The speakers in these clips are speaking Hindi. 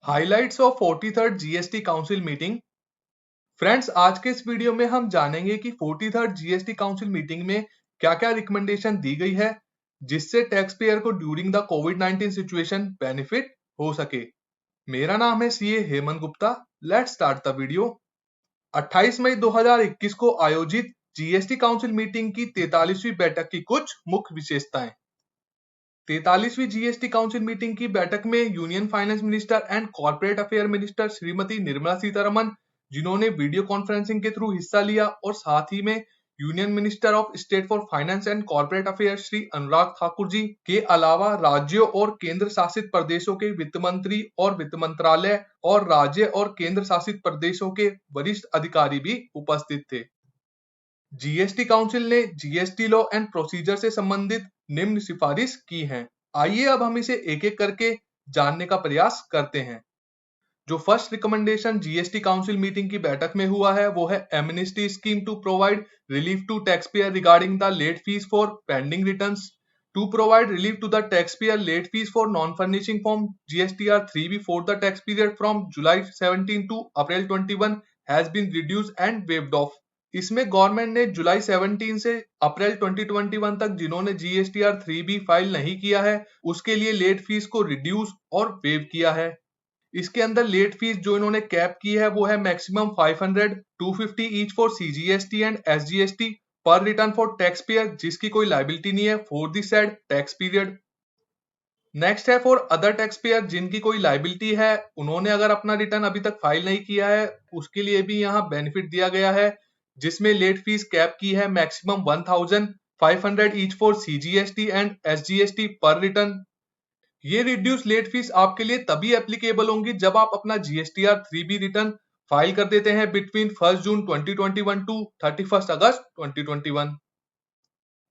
Highlights of 43rd GST council meeting. Friends, आज के इस वीडियो में हम जानेंगे कि 43rd जीएसटी काउंसिल मीटिंग में क्या-क्या रिकमेंडेशन दी गई है जिससे टैक्स पेयर को during the covid situation benefit हो सके। मेरा नाम है CA Hemant Gupta. Let's start the video. 28 मई 2021 को आयोजित जीएसटी काउंसिल मीटिंग की 43वीं बैठक की कुछ मुख्य विशेषताएं। 43वीं जीएसटी काउंसिल मीटिंग की बैठक में union finance minister and corporate affair minister Shrimati Nirmala Sitharaman, जिन्होंने वीडियो कॉन्फ्रेंसिंग के थ्रू हिस्सा लिया, और साथ ही में union minister of state for finance and corporate affair Shri Anurag Thakur ji के अलावा राज्यों और केंद्र शासित प्रदेशों के वित्त मंत्री और वित्त मंत्रालय और राज्य और केंद्र शासित प्रदेशों के वरिष्ठ अधिकारी भी उपस्थित थे। जीएसटी काउंसिल ने जीएसटी लॉ एंड प्रोसीजर से संबंधित निम्न सिफारिश की हैं। आइए अब हम इसे एक एक करके जानने का प्रयास करते हैं। जो first recommendation GST council meeting की बैठक में हुआ है वो है amnesty scheme to provide relief to tax payer regarding the late fees for pending returns, to provide relief to the tax payer late fees for non furnishing form GSTR 3B for the tax period from July 17 to April 21 has been reduced and waived off. इसमें गवर्नमेंट ने जुलाई 17 से अप्रैल 2021 तक जिन्होंने जीएसटीआर 3B फाइल नहीं किया है उसके लिए लेट फीस को रिड्यूस और वेव किया है। इसके अंदर लेट फीस जो इन्होंने कैप की है वो है maximum 500, 250 each for CGST and SGST पर रिटर्न फॉर टैक्स पेयर जिसकी कोई लायबिलिटी नहीं है for the said tax period. Next है फॉर अदर टैक्स पेयर जिनकी कोई लायबिलिटी है, उन्होंने अगर अपना रिटर्न अभी तक फाइल नहीं किया है उसके लिए भी यहाँ बेनिफिट दिया गया है, जिसमें लेट फीस कैप की है maximum 1500 each for CGST and SGST पर रिटर्न। ये रिड्यूस लेट फीस आपके लिए तभी एप्लीकेबल होंगी जब आप अपना जीएसटीआर 3B रिटर्न फाइल कर देते हैं between 1 June 2021 to 31 August 2021।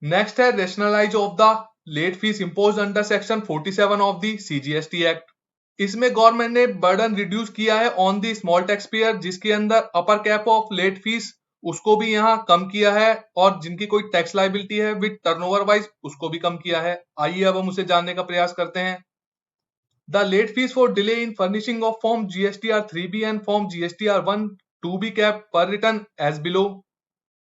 Next है rationalize of the late fee impose under section 47 of the CGST act. इसमें गवर्नमेंट ने बर्डन रिड्यूस किया है on the small tax payer, जिसके अंदर upper cap of late fee उसको भी यहाँ कम किया है, और जिनकी कोई टैक्स लायबिलिटी है विद टर्नओवर वाइज उसको भी कम किया है। आइए अब हम उसे जानने का प्रयास करते हैं। The late fees for delay in furnishing of form GSTR 3B and form GSTR 1 2B cap पर return as below.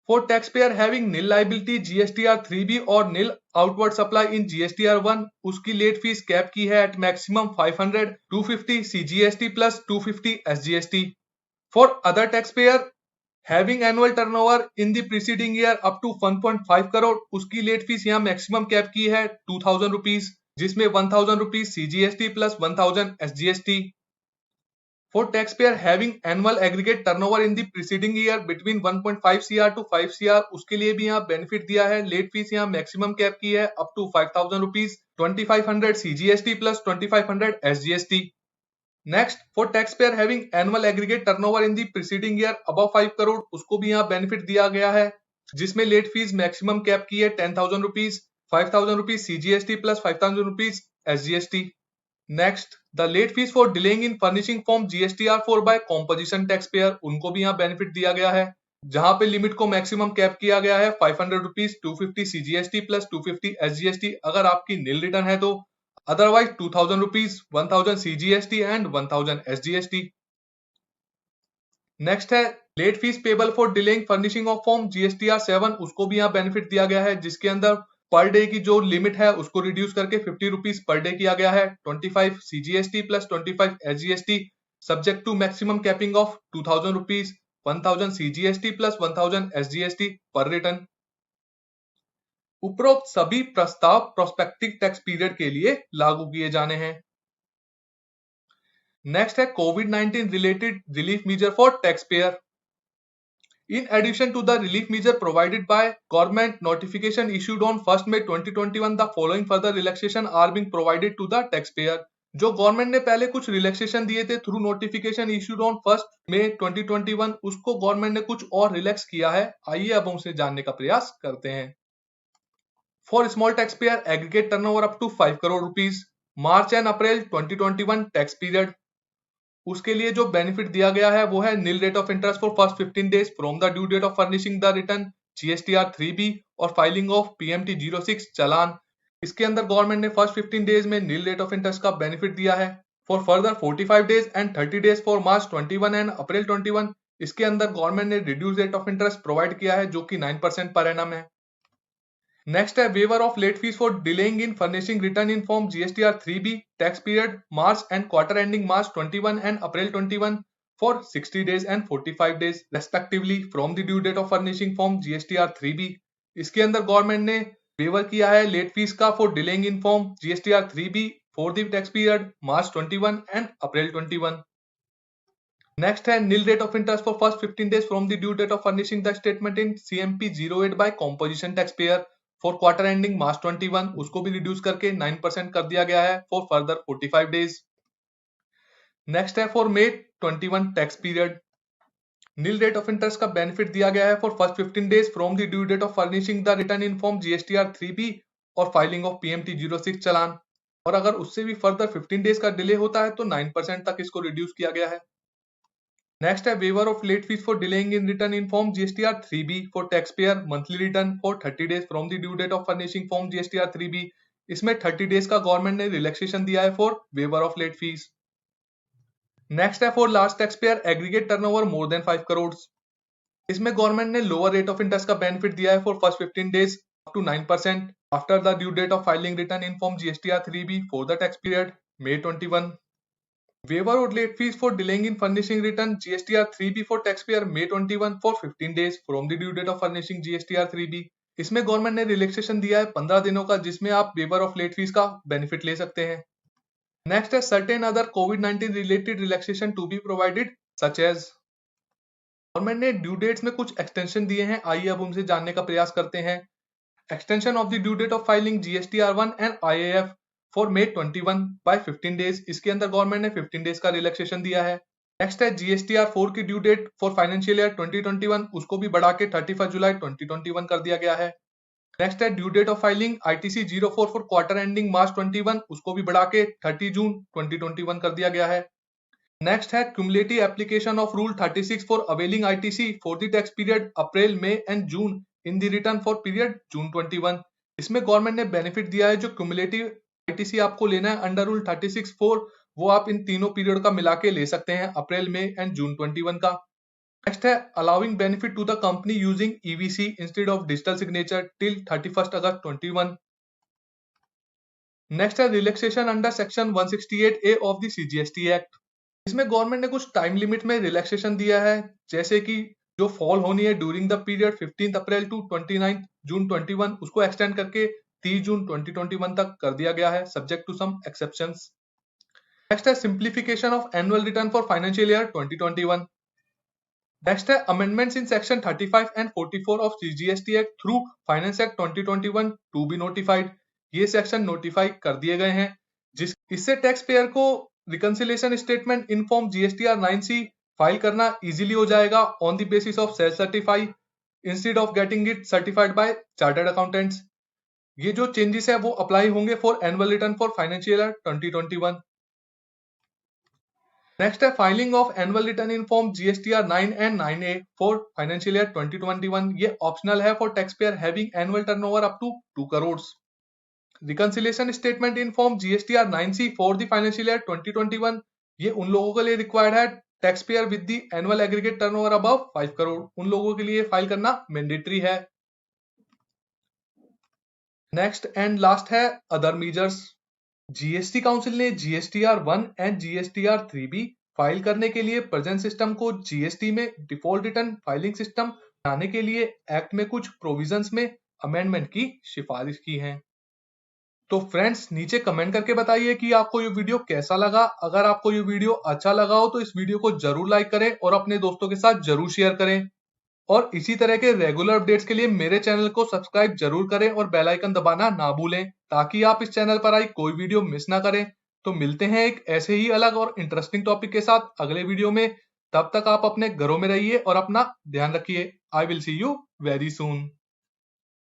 For taxpayer having nil liability GSTR 3B और nil outward supply in GSTR 1, उसकी लेट फीस कैप की है at maximum 500, 250 CGST plus 250 SGST. For other taxpayer having annual turnover in the preceding year up to 1.5 crore, उसकी लेट फीस यहाँ मैक्सिमम कैप की है 2000 रुपीज, जिसमें 1000 rupees CGST plus 1000 SGST. For taxpayer having annual aggregate turnover in the preceding year between 1.5 CR to 5 CR, उसके लिए भी यहाँ बेनिफिट दिया है। लेट फीस यहाँ मैक्सिमम कैप की है up to 5000 rupees, 2500 CGST plus 2500 SGST. Next, for tax payer having annual aggregate turnover in the preceding year above 5 crore, उसको भी यहाँ बेनिफिट दिया गया है, जिसमें लेट फीस मैक्सिमम कैप की है 10,000 rupees, 5,000 rupees CGST plus 5,000 rupees SGST. Next, the late fees for delaying in furnishing form GSTR 4 by composition tax payer, उनको भी यहाँ बेनिफिट दिया गया है, जहां पे लिमिट को मैक्सिमम कैप किया गया है 500 रुपीज, 250 CGST प्लस 250 SGST अगर आपकी नील रिटर्न है तो, otherwise 2000 rupees, 1000 CGST and 1000 SGST. Next है late fee payable for delaying furnishing of form GSTR 7, उसको भी यहाँ बेनिफिट दिया गया है, जिसके अंदर पर डे की जो लिमिट है उसको रिड्यूस करके 50 रुपीज पर डे किया गया है, 25 CGST plus 25 SGST subject to maximum capping of 2000 rupees, 1000 CGST plus 1000 SGST पर रिटर्न। उपरोक्त सभी प्रस्ताव प्रोस्पेक्टिव टैक्स पीरियड के लिए लागू किए जाने हैं। नेक्स्ट है कोविड-19 related relief measure for tax payer. In addition to the relief measure provided by government notification issued on 1st May 2021, the following further relaxation are being provided to the taxpayer. जो गवर्नमेंट ने पहले कुछ रिलैक्सेशन दिए थे through notification issued on 1st May 2021, उसको गवर्नमेंट ने कुछ और रिलैक्स किया है। आइए अब हम उसे जानने का प्रयास करते हैं। For small tax payer aggregate turnover up to 5 crore rupees, March and April 2021 tax period, उसके लिए जो बेनिफिट दिया गया है वो है nil rate of interest for first 15 days from the due date of furnishing the return GSTR 3B और फाइलिंग ऑफ PMT 06 चालान। इसके अंदर गवर्नमेंट ने फर्स्ट 15 डेज में नील रेट ऑफ इंटरेस्ट का बेनिफिट दिया है। For further 45 days and 30 days for March 21 and April 21 इसके अंदर गवर्नमेंट ने reduce rate of interest provide किया है जो कि 9% पर एनम है। नेक्स्ट है waiver of late fees for delaying in furnishing return in form GSTR 3B tax period March end quarter ending March 21 and April 21 for 60 days and 45 days respectively from the due date of furnishing form GSTR 3B। इसके अंदर गवर्नमेंट ने वेवर किया है लेट फीस का for delaying in form GSTR 3B for the tax period March 21 and April 21। Next है nil rate of interest for first 15 days from the due date of furnishing the statement in CMP 08 by composition tax payer for quarter ending March 21 उसको भी रिड्यूस करके 9% कर दिया गया है फॉर फर्दर 45 डेज। नेक्स्ट है for May 21 tax period nil rate of interest का बेनिफिट दिया गया है for first 15 days from the due date of furnishing the return in form GSTR 3B और फाइलिंग ऑफ PMT 06 चालान, और अगर उससे भी फर्दर 15 डेज का डिले होता है तो 9% तक इसको रिड्यूस किया गया है। नेक्स्ट है waiver of late fees for delaying in return in form GSTR 3B for tax payer monthly return for 30 days from the due date of furnishing form GSTR 3B। इसमें 30 डेज का गवर्नमेंट ने रिलैक्सेशन दिया है for waiver of late fee. Next है for large tax payer aggregate turnover more than 5 crore. इसमें गवर्नमेंट ने लोअर रेट ऑफ इंटरेस्ट का बेनिफिट दिया है for first 15 days up to 9% after the due date of filing return in form GSTR 3B for the tax period May 21। Waiver और late fees for delaying in furnishing return GSTR 3B for tax pair May 21 for 15 days from the due date of furnishing GSTR 3B। इसमें गवर्नमेंट ने रिलैक्सेशन दिया है 15 दिनों का जिसमें आप वेवर ऑफ लेट फीस का बेनिफिट ले सकते हैं। नेक्स्ट है certain other COVID-19 related relaxation to be provided such as. Government ने ड्यू डेट्स में कुछ एक्सटेंशन दिए हैं, आइए अब उनसे जानने का प्रयास करते हैं। Extension of the due date of filing GSTR 1 and IAF for May 21 by 15 days. इसके अंदर गवर्नमेंट ने 15 डेज का रिलैक्सेशन दिया है। नेक्स्ट है GSTR 4 की due date for financial year 2021 उसको भी बढ़ा के 31 जुलाई 2021 कर दिया गया है। नेक्स्ट है due date of filing ITC 04 for quarter ending March 21 उसको भी बढ़ा के 30 जून 2021 कर दिया गया है। नेक्स्ट है cumulative application of rule 36 for availing ITC for the tax period April May and June in the return for period June 21। इसमें गवर्नमेंट ने बेनिफिट दिया है जो क्यूमुलेटिव ITC आपको लेना है अंडर रूल 36(4) वो आप इन तीनों पीरियड का मिला के ले सकते हैं अप्रैल मई एंड जून 21 का। नेक्स्ट है allowing benefit to the company using EVC instead of digital signature till 31 अगस्त 21। नेक्स्ट है relaxation under section 168A of the CGST act. इसमें गवर्नमेंट ने कुछ टाइम लिमिट में रिलैक्सेशन दिया है जैसे कि जो फॉल होनी है during the period 15 April to 29 June 21 उसको एक्सटेंड करके 30 जून 2021 तक कर दिया गया है subject to some exceptions. Next है simplification of annual return for financial year 2021। Next है amendments in section 35 and 44 of CGST act through finance act 2021 to be notified. ये सेक्शन नोटिफाई कर दिए गए हैं इससे टैक्स पेयर को reconciliation statement in form GSTR 9C file करना इजीली हो जाएगा on the basis of self certify instead of getting it certified bye chartered accountants. ये जो चेंजेस है वो अप्लाई होंगे for annual return for financial year 2021। Next है filing of annual return in form GSTR 9 and 9A for financial year 2021। ये ऑप्शनल है for tax payer having annual turnover up to 2 crore. Reconciliation statement in form GSTR 9C for the financial year 2021 ये उन लोगों के लिए रिक्वायर्ड है tax payer with the annual aggregate turnover above 5 crore उन लोगों के लिए फाइल करना मैंडेटरी है। नेक्स्ट एंड लास्ट है अदर मेजर्स। GST काउंसिल ने GSTR 1 and GSTR 3B file करने के लिए प्रेजेंट सिस्टम को GST में डिफॉल्ट रिटर्न फाइलिंग सिस्टम बनाने के लिए एक्ट में कुछ प्रोविजंस में अमेंडमेंट की सिफारिश की है। तो फ्रेंड्स नीचे कमेंट करके बताइए कि आपको ये वीडियो कैसा लगा। अगर आपको ये वीडियो अच्छा लगा हो तो इस वीडियो को जरूर लाइक करें और अपने दोस्तों के साथ जरूर शेयर करें और इसी तरह के रेगुलर अपडेट्स के लिए मेरे चैनल को सब्सक्राइब जरूर करें और बेल आइकन दबाना ना भूलें ताकि आप इस चैनल पर आई कोई वीडियो मिस ना करें। तो मिलते हैं एक ऐसे ही अलग और इंटरेस्टिंग टॉपिक के साथ अगले वीडियो में। तब तक आप अपने घरों में रहिए और अपना ध्यान रखिए। I will see you very soon.